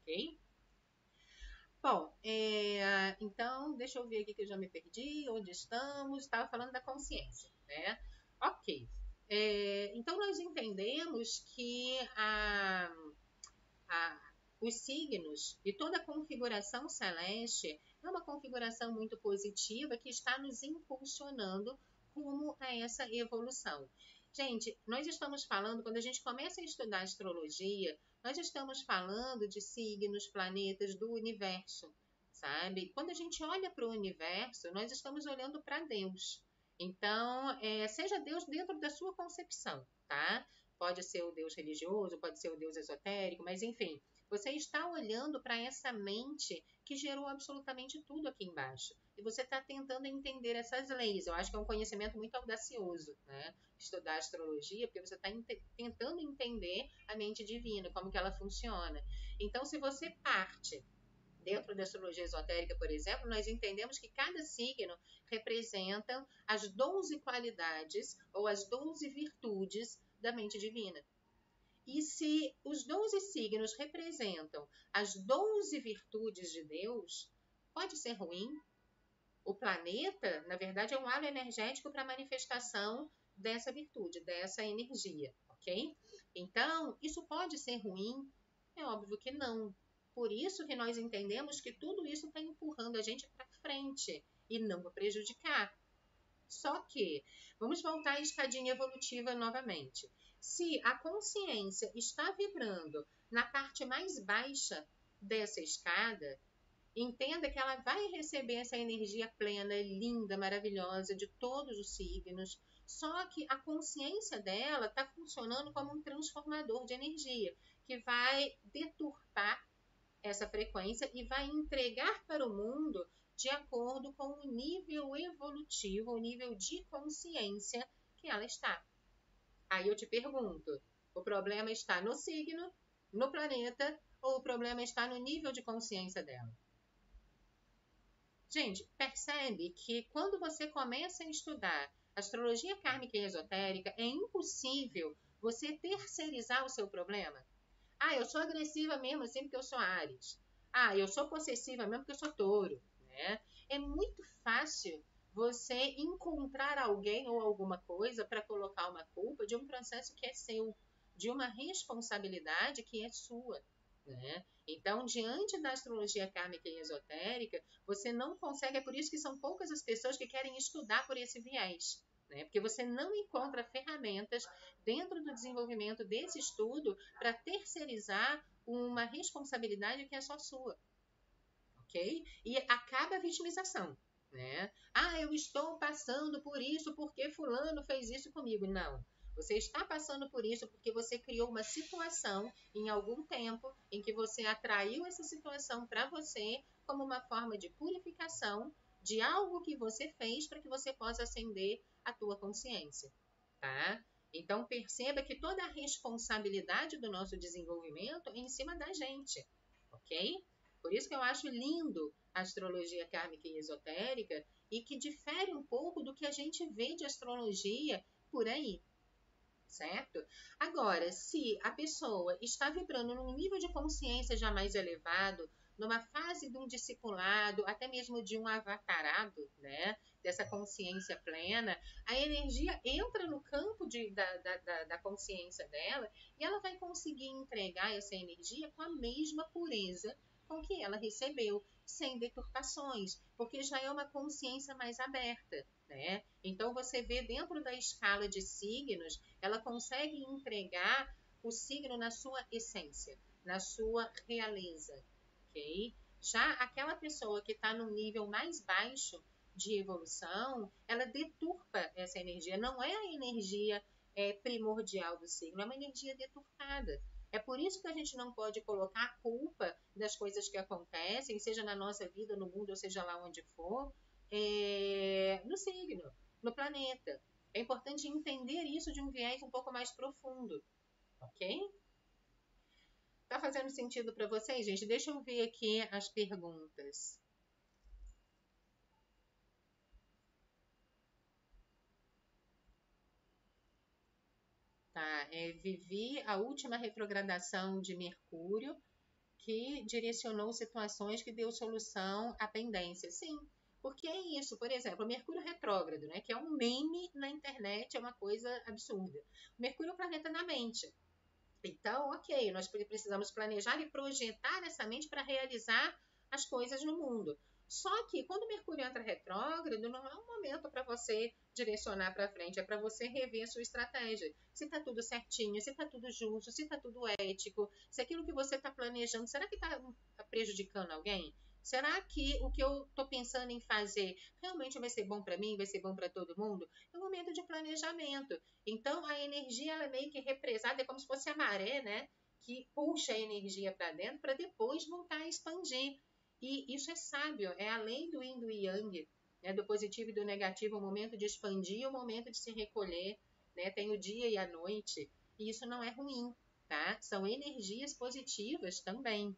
ok? Bom, então, deixa eu ver aqui que eu já me perdi, onde estamos, estava falando da consciência, né? Ok. Então, nós entendemos que os signos e toda a configuração celeste é uma configuração muito positiva que está nos impulsionando rumo a essa evolução. Gente, nós estamos falando, quando a gente começa a estudar astrologia, nós estamos falando de signos, planetas do universo, sabe? Quando a gente olha para o universo, nós estamos olhando para Deus. Então, seja Deus dentro da sua concepção, tá? Pode ser o Deus religioso, pode ser o Deus esotérico, mas enfim, você está olhando para essa mente que gerou absolutamente tudo aqui embaixo. E você está tentando entender essas leis. Eu acho que é um conhecimento muito audacioso, né? Estudar astrologia, porque você está tentando entender a mente divina, como que ela funciona. Então, se você parte dentro da astrologia esotérica, por exemplo, nós entendemos que cada signo representa as 12 qualidades ou as 12 virtudes da mente divina. E se os 12 signos representam as 12 virtudes de Deus, pode ser ruim? O planeta, na verdade, é um halo energético para a manifestação dessa virtude, dessa energia, ok? Então, isso pode ser ruim? É óbvio que não. Por isso que nós entendemos que tudo isso está empurrando a gente para frente e não para prejudicar. Só que, vamos voltar à escadinha evolutiva novamente. Se a consciência está vibrando na parte mais baixa dessa escada, entenda que ela vai receber essa energia plena, linda, maravilhosa de todos os signos. Só que a consciência dela está funcionando como um transformador de energia, que vai deturpar essa frequência e vai entregar para o mundo de acordo com o nível evolutivo, o nível de consciência que ela está. Aí eu te pergunto, o problema está no signo, no planeta, ou o problema está no nível de consciência dela? Gente, percebe que quando você começa a estudar astrologia kármica e esotérica, é impossível você terceirizar o seu problema. Eu sou agressiva mesmo assim porque eu sou Áries. Eu sou possessiva mesmo porque eu sou Touro, né? É muito fácil você encontrar alguém ou alguma coisa para colocar uma culpa de um processo que é seu, de uma responsabilidade que é sua, né? Então, diante da astrologia kármica e esotérica, você não consegue, é por isso que são poucas as pessoas que querem estudar por esse viés, né? Porque você não encontra ferramentas dentro do desenvolvimento desse estudo para terceirizar uma responsabilidade que é só sua, ok? E acaba a vitimização, né? Ah, eu estou passando por isso porque fulano fez isso comigo. Não. Você está passando por isso porque você criou uma situação em algum tempo em que você atraiu essa situação para você como uma forma de purificação de algo que você fez para que você possa acender a tua consciência, tá? Então perceba que toda a responsabilidade do nosso desenvolvimento é em cima da gente, ok? Por isso que eu acho lindo a astrologia kármica e esotérica e que difere um pouco do que a gente vê de astrologia por aí, certo? Agora, se a pessoa está vibrando num nível de consciência já mais elevado, numa fase de um discipulado, até mesmo de um avatarado, né? Dessa consciência plena, a energia entra no campo da consciência dela e ela vai conseguir entregar essa energia com a mesma pureza com que ela recebeu, sem deturpações, porque já é uma consciência mais aberta, né? Então você vê dentro da escala de signos, ela consegue entregar o signo na sua essência, na sua realeza, ok? Já aquela pessoa que está num nível mais baixo de evolução, ela deturpa essa energia. Não é a energia primordial do signo, é uma energia deturpada. É por isso que a gente não pode colocar a culpa das coisas que acontecem, seja na nossa vida, no mundo, ou seja lá onde for, no signo, no planeta. É importante entender isso de um viés um pouco mais profundo, ok? Tá fazendo sentido para vocês, gente? Deixa eu ver aqui as perguntas. Tá, vivi a última retrogradação de Mercúrio que direcionou situações que deu solução à pendência. Sim, porque é isso. Por exemplo, o Mercúrio retrógrado, né, que é um meme na internet, é uma coisa absurda. O Mercúrio é o planeta da mente. Então, ok, nós precisamos planejar e projetar essa mente para realizar as coisas no mundo. Só que quando o Mercúrio entra retrógrado, não é um momento para você direcionar para frente, é para você rever a sua estratégia. Se está tudo certinho, se está tudo justo, se está tudo ético, se aquilo que você está planejando, será que está prejudicando alguém? Será que o que eu estou pensando em fazer realmente vai ser bom para mim, vai ser bom para todo mundo? É um momento de planejamento. Então, a energia ela é meio que represada, é como se fosse a maré, né? Que puxa a energia para dentro para depois voltar a expandir. E isso é sábio, é além do yin e do yang, né? Do positivo e do negativo, o momento de expandir e o momento de se recolher, né? Tem o dia e a noite, e isso não é ruim, tá? São energias positivas também.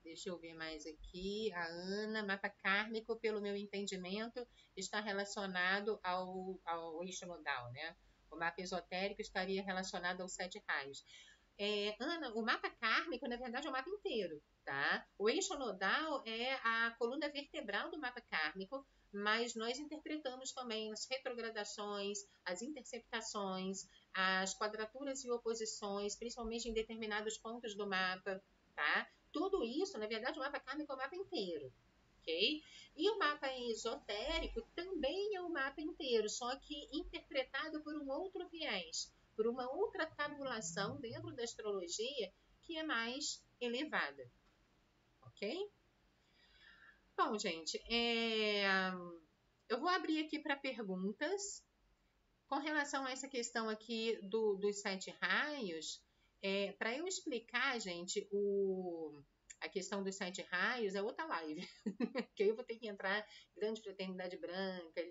Deixa eu ver mais aqui. A Ana, mapa kármico, pelo meu entendimento, está relacionado ao eixo nodal, né? O mapa esotérico estaria relacionado aos 7 raios. Ana, o mapa kármico, na verdade, é o mapa inteiro, tá? O eixo nodal é a coluna vertebral do mapa kármico, mas nós interpretamos também as retrogradações, as interceptações, as quadraturas e oposições, principalmente em determinados pontos do mapa, tá? Tudo isso, na verdade, o mapa kármico é o mapa inteiro, ok? E o mapa esotérico também é o mapa inteiro, só que interpretado por um outro viés, por uma outra tabulação dentro da astrologia que é mais elevada, ok? Bom, gente, eu vou abrir aqui para perguntas. Com relação a essa questão aqui dos 7 raios, para eu explicar, gente, a questão dos 7 raios é outra live. Que aí eu vou ter que entrar grande fraternidade branca,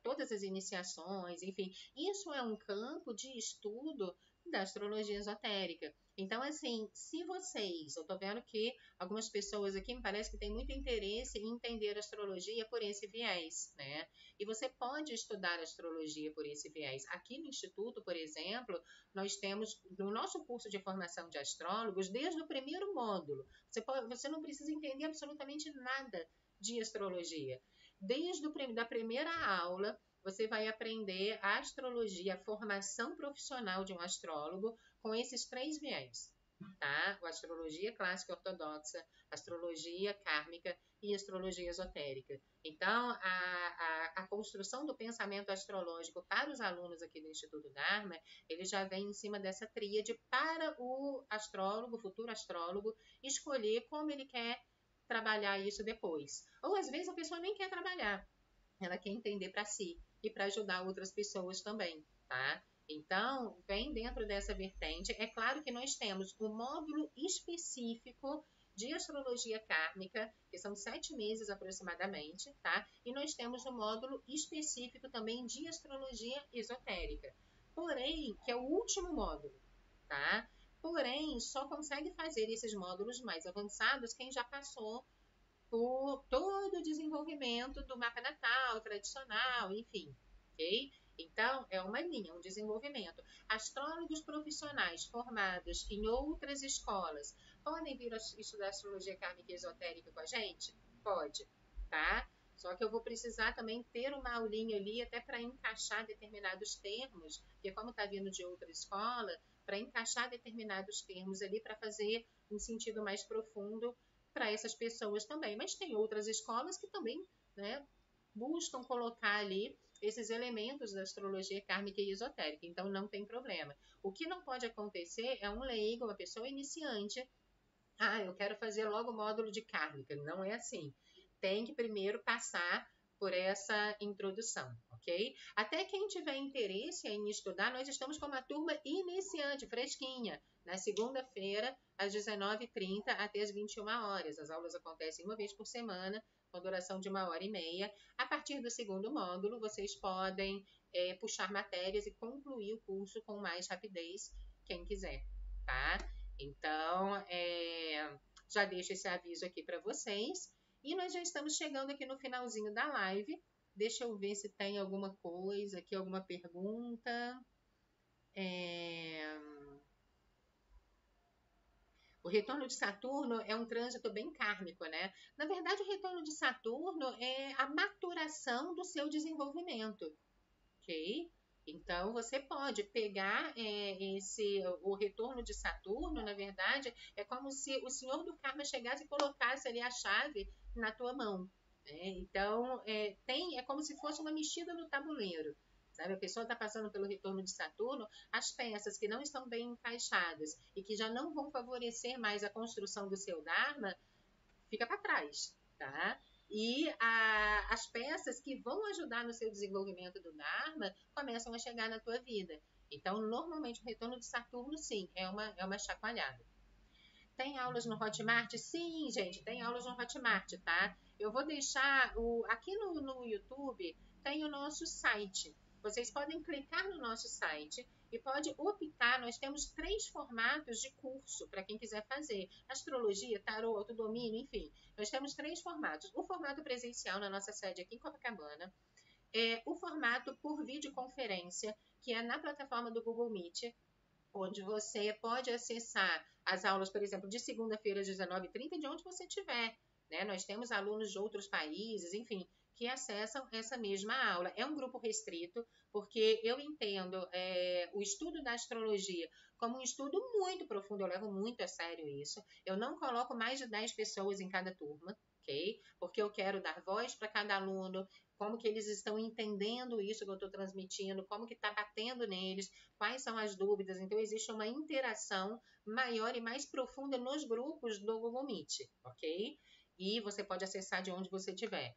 todas as iniciações, enfim. Isso é um campo de estudo da astrologia esotérica. Então, assim, se vocês, eu tô vendo que algumas pessoas aqui me parece que têm muito interesse em entender a astrologia por esse viés, né? E você pode estudar astrologia por esse viés. Aqui no Instituto, por exemplo, nós temos no nosso curso de formação de astrólogos, desde o primeiro módulo, você não precisa entender absolutamente nada de astrologia. Desde a primeira aula, você vai aprender a astrologia, a formação profissional de um astrólogo com esses 3 viés, tá? A astrologia clássica ortodoxa, astrologia kármica e astrologia esotérica. Então, a construção do pensamento astrológico para os alunos aqui do Instituto Dharma, ele já vem em cima dessa tríade para o astrólogo, o futuro astrólogo, escolher como ele quer trabalhar isso depois. Ou às vezes a pessoa nem quer trabalhar, ela quer entender para si e para ajudar outras pessoas também, tá? Então, vem dentro dessa vertente. É claro que nós temos um módulo específico de astrologia kármica, que são 7 meses aproximadamente, tá? E nós temos um módulo específico também de astrologia esotérica. Porém, que é o último módulo, tá? Porém, só consegue fazer esses módulos mais avançados quem já passou por todo o desenvolvimento do mapa natal, tradicional, enfim, ok? Então, é uma linha, um desenvolvimento. Astrólogos profissionais formados em outras escolas podem vir a estudar astrologia kármica e esotérica com a gente? Pode, tá? Só que eu vou precisar também ter uma aulinha ali até para encaixar determinados termos, porque como está vindo de outra escola, para encaixar determinados termos ali para fazer um sentido mais profundo para essas pessoas também. Mas tem outras escolas que também, né, buscam colocar ali esses elementos da astrologia kármica e esotérica, então não tem problema. O que não pode acontecer é um leigo, uma pessoa iniciante, eu quero fazer logo o módulo de kármica. Não é assim. Tem que primeiro passar por essa introdução, ok? Até quem tiver interesse em estudar, nós estamos com uma turma iniciante, fresquinha, na segunda-feira, às 19h30 até as 21 horas. As aulas acontecem uma vez por semana, com duração de 1h30. A partir do segundo módulo, vocês podem puxar matérias e concluir o curso com mais rapidez, quem quiser, tá? Então, já deixo esse aviso aqui para vocês. E nós já estamos chegando aqui no finalzinho da live. Deixa eu ver se tem alguma coisa aqui, alguma pergunta. O retorno de Saturno é um trânsito bem kármico, né? Na verdade, o retorno de Saturno é a maturação do seu desenvolvimento, ok? Então, você pode pegar o retorno de Saturno, na verdade, é como se o senhor do karma chegasse e colocasse ali a chave na tua mão. Então, é como se fosse uma mexida no tabuleiro. Sabe? A pessoa está passando pelo retorno de Saturno, as peças que não estão bem encaixadas e que já não vão favorecer mais a construção do seu Dharma, fica para trás, tá? E as peças que vão ajudar no seu desenvolvimento do Dharma começam a chegar na tua vida. Então, normalmente, o retorno de Saturno, sim, é uma chacoalhada. Tem aulas no Hotmart? Sim, gente, tem aulas no Hotmart, tá? Eu vou deixar aqui no YouTube, tem o nosso site. Vocês podem clicar no nosso site e pode optar. Nós temos 3 formatos de curso para quem quiser fazer. Astrologia, tarô, autodomínio, enfim. Nós temos 3 formatos. O formato presencial na nossa sede aqui em Copacabana. O formato por videoconferência, que é na plataforma do Google Meet, onde você pode acessar as aulas, por exemplo, de segunda-feira às 19h30, de onde você estiver. Né? Nós temos alunos de outros países, enfim, que acessam essa mesma aula. É um grupo restrito, porque eu entendo o estudo da astrologia como um estudo muito profundo, eu levo muito a sério isso. Eu não coloco mais de 10 pessoas em cada turma, ok? Porque eu quero dar voz para cada aluno, como que eles estão entendendo isso que eu estou transmitindo, como que está batendo neles, quais são as dúvidas. Então, existe uma interação maior e mais profunda nos grupos do Google Meet, ok? E você pode acessar de onde você estiver.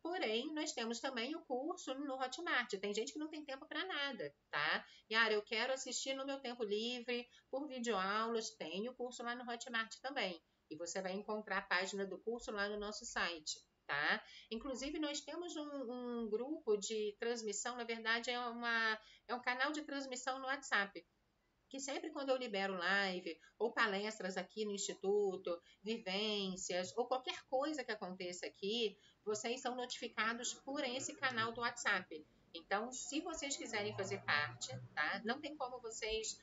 Porém, nós temos também o curso no Hotmart. Tem gente que não tem tempo para nada, tá? Yara, eu quero assistir no meu tempo livre, por videoaulas. Tem o curso lá no Hotmart também. E você vai encontrar a página do curso lá no nosso site, tá? Inclusive, nós temos um grupo de transmissão, na verdade, é um canal de transmissão no WhatsApp, que sempre quando eu libero live ou palestras aqui no Instituto, vivências ou qualquer coisa que aconteça aqui, vocês são notificados por esse canal do WhatsApp. Então, se vocês quiserem fazer parte, tá? Não tem como vocês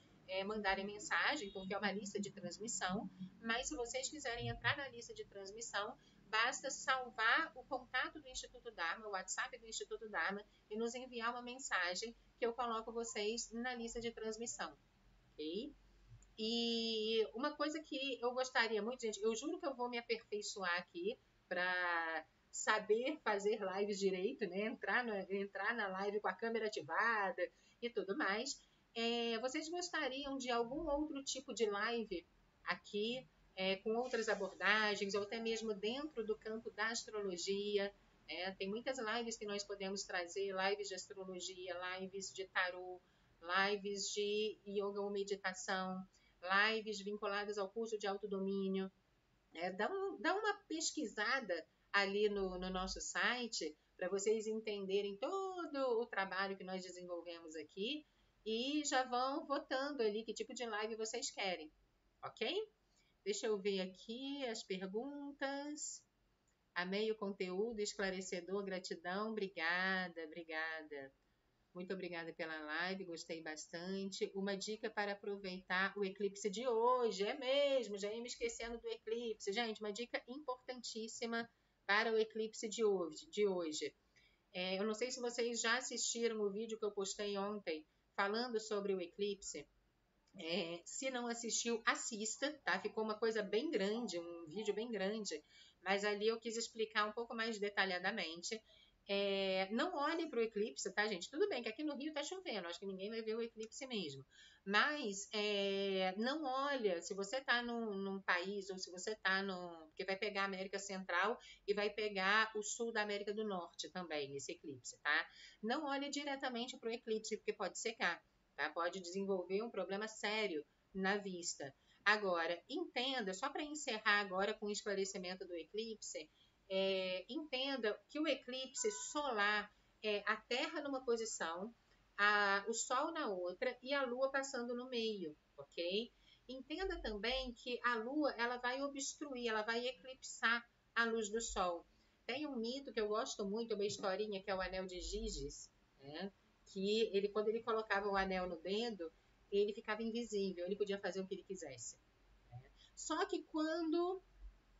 mandarem mensagem, porque é uma lista de transmissão, mas se vocês quiserem entrar na lista de transmissão, basta salvar o contato do Instituto Dharma, o WhatsApp do Instituto Dharma, e nos enviar uma mensagem que eu coloco vocês na lista de transmissão. Ok? E uma coisa que eu gostaria muito, gente, eu juro que eu vou me aperfeiçoar aqui para saber fazer lives direito, né? Entrar na live com a câmera ativada e tudo mais. Vocês gostariam de algum outro tipo de live aqui, com outras abordagens, ou até mesmo dentro do campo da astrologia? Tem muitas lives que nós podemos trazer, lives de astrologia, lives de tarô, lives de yoga ou meditação, lives vinculadas ao curso de autodomínio. Dá uma pesquisada ali no nosso site para vocês entenderem todo o trabalho que nós desenvolvemos aqui e já vão votando ali que tipo de live vocês querem, ok? Deixa eu ver aqui as perguntas. Amei o conteúdo esclarecedor, gratidão, obrigada. Muito obrigada pela live, gostei bastante. Uma dica para aproveitar o eclipse de hoje, é mesmo, já ia me esquecendo do eclipse. Gente, uma dica importantíssima para o eclipse de hoje. Eu não sei se vocês já assistiram o vídeo que eu postei ontem falando sobre o eclipse. Se não assistiu, assista, tá? Ficou uma coisa bem grande, um vídeo bem grande, mas ali eu quis explicar um pouco mais detalhadamente. Não olhe para o eclipse, tá, gente? Tudo bem que aqui no Rio tá chovendo, acho que ninguém vai ver o eclipse mesmo. Mas não olha, se você tá num país, ou se você tá porque vai pegar a América Central e vai pegar o sul da América do Norte também, esse eclipse, tá? Não olhe diretamente para o eclipse, porque pode secar. Tá? Pode desenvolver um problema sério na vista. Agora, entenda, só para encerrar agora com o esclarecimento do eclipse, entenda que o eclipse solar é a Terra numa posição, o Sol na outra e a Lua passando no meio, ok? Entenda também que a Lua ela vai obstruir, ela vai eclipsar a luz do Sol. Tem um mito que eu gosto muito, uma historinha que é o Anel de Giges, né? Que quando ele colocava o anel no dedo, ele ficava invisível, ele podia fazer o que ele quisesse. Só que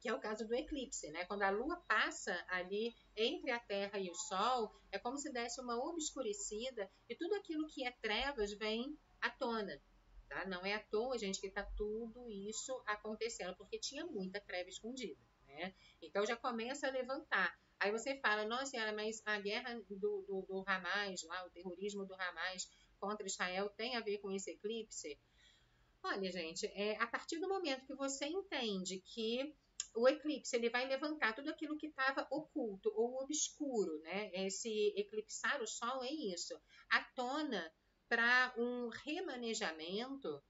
que é o caso do eclipse, né? Quando a Lua passa ali entre a Terra e o Sol, é como se desse uma obscurecida e tudo aquilo que é trevas vem à tona. Tá? Não é à toa, gente, que está tudo isso acontecendo, porque tinha muita treva escondida. Né? Então já começa a levantar. Aí você fala, nossa senhora, mas a guerra do Hamas, lá, o terrorismo do Hamas contra Israel tem a ver com esse eclipse? Olha, gente, a partir do momento que você entende que o eclipse ele vai levantar tudo aquilo que estava oculto ou obscuro, né? Esse eclipsar o Sol é isso, à tona para um remanejamento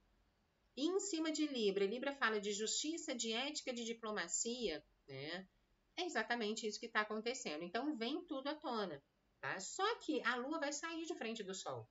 em cima de Libra. Libra fala de justiça, de ética, de diplomacia, né? É exatamente isso que está acontecendo. Então vem tudo à tona, tá? Só que a Lua vai sair de frente do Sol.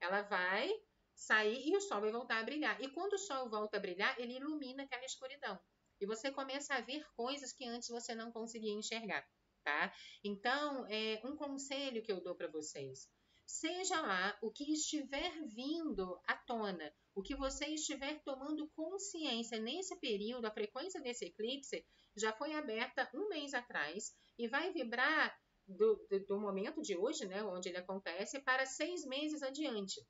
Ela vai sair e o Sol vai voltar a brilhar. E quando o Sol volta a brilhar, ele ilumina aquela escuridão. E você começa a ver coisas que antes você não conseguia enxergar, tá? Então, um conselho que eu dou para vocês. Seja lá o que estiver vindo à tona, o que você estiver tomando consciência nesse período, a frequência desse eclipse já foi aberta um mês atrás e vai vibrar do momento de hoje, né, onde ele acontece, para 6 meses adiante,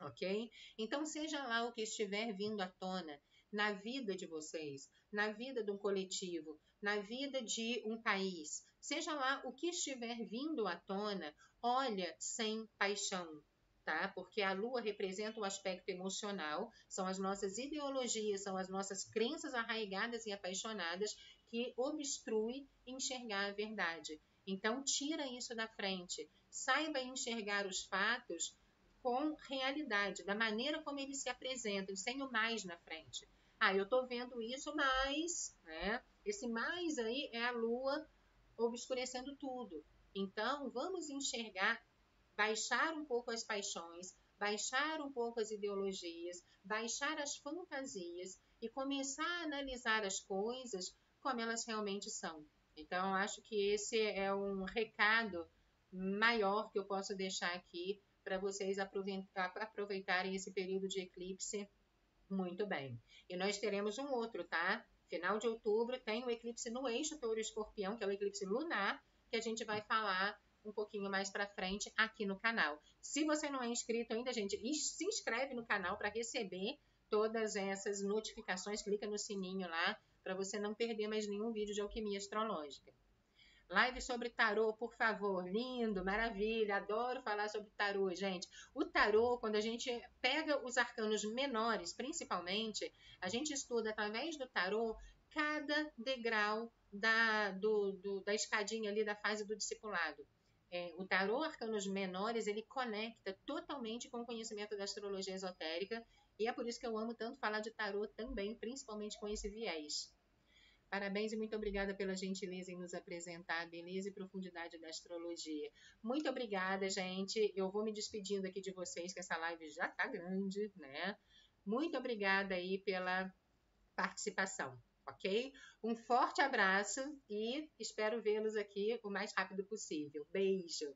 ok? Então, seja lá o que estiver vindo à tona na vida de vocês, na vida de um coletivo, na vida de um país, seja lá o que estiver vindo à tona, olha sem paixão, tá? Porque a Lua representa o aspecto emocional, são as nossas ideologias, são as nossas crenças arraigadas e apaixonadas que obstruem enxergar a verdade. Então, tira isso da frente. Saiba enxergar os fatos com realidade, da maneira como eles se apresentam, sem o mais na frente. Eu estou vendo isso, mas, né? Esse mais aí é a Lua obscurecendo tudo. Então, vamos enxergar, baixar um pouco as paixões, baixar um pouco as ideologias, baixar as fantasias e começar a analisar as coisas como elas realmente são. Então, acho que esse é um recado maior que eu posso deixar aqui para vocês aproveitarem esse período de eclipse muito bem. E nós teremos um outro, tá? Final de outubro tem o eclipse no eixo Touro-Escorpião, que é o eclipse lunar, que a gente vai falar um pouquinho mais para frente aqui no canal. Se você não é inscrito ainda, gente, se inscreve no canal para receber todas essas notificações, clica no sininho lá para você não perder mais nenhum vídeo de alquimia astrológica. Live sobre tarô, por favor. Lindo, maravilha. Adoro falar sobre tarô, gente. O tarô, quando a gente pega os arcanos menores, principalmente, a gente estuda através do tarô cada degrau da escadinha ali da fase do discipulado. O tarô arcanos menores, ele conecta totalmente com o conhecimento da astrologia esotérica, e é por isso que eu amo tanto falar de tarô também, principalmente com esse viés. Parabéns e muito obrigada pela gentileza em nos apresentar a beleza e profundidade da astrologia. Muito obrigada, gente. Eu vou me despedindo aqui de vocês, que essa live já tá grande, né? Muito obrigada aí pela participação, ok? Um forte abraço e espero vê-los aqui o mais rápido possível. Beijo!